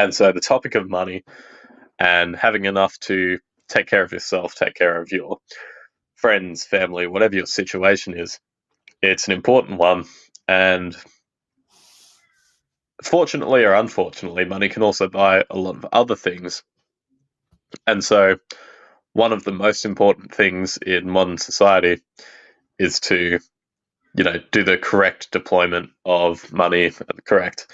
And so the topic of money and having enough to take care of yourself, take care of your friends, family, whatever your situation is, it's an important one. And fortunately or unfortunately, money can also buy a lot of other things. And so one of the most important things in modern society is to, do the correct deployment of money and the correct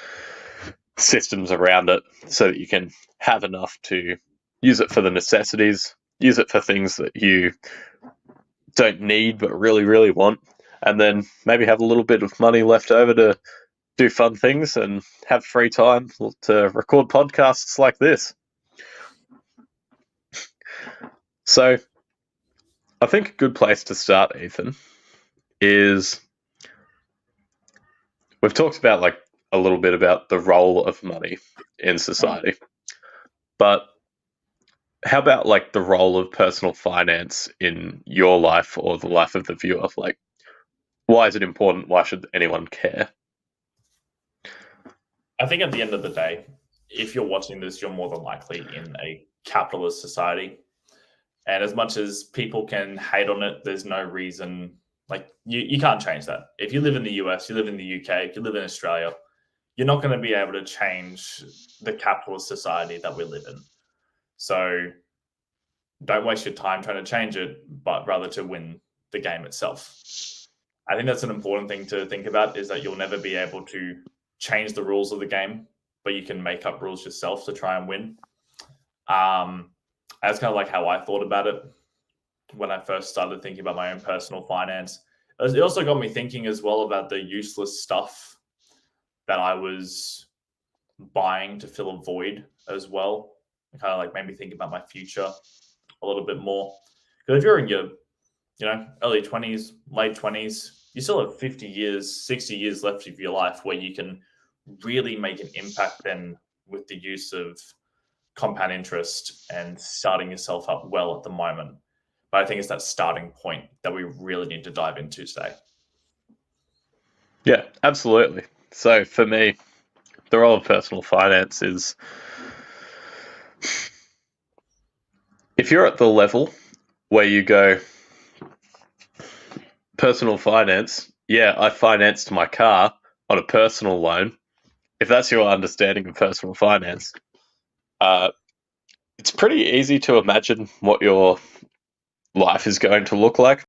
systems around it so that you can have enough to use it for the necessities, use it for things that you don't need but really, really want, and then maybe have a little bit of money left over to do fun things and have free time to record podcasts like this. So I think a good place to start, Ethan, is we've talked about a little bit about the role of money in society, but how about the role of personal finance in your life or the life of the viewer? Why is it important? Why should anyone care? I think at the end of the day, if you're watching this, you're more than likely in a capitalist society. And as much as people can hate on it, there's no reason, you can't change that. If you live in the US, you live in the UK, if you live in Australia, you're not going to be able to change the capitalist society that we live in. So don't waste your time trying to change it, but rather to win the game itself. I think that's an important thing to think about, is that you'll never be able to change the rules of the game, but you can make up rules yourself to try and win. That's kind of how I thought about it when I first started thinking about my own personal finance. It also got me thinking as well about the useless stuff that I was buying to fill a void as well. It kind of made me think about my future a little bit more. Because if you're in your, early 20s, late 20s, you still have 50 years, 60 years left of your life where you can really make an impact then with the use of compound interest and starting yourself up well at the moment. But I think it's that starting point that we really need to dive into today. Yeah, absolutely. So for me, the role of personal finance is, if you're at the level where you go, personal finance, yeah, I financed my car on a personal loan. If that's your understanding of personal finance, it's pretty easy to imagine what your life is going to look like.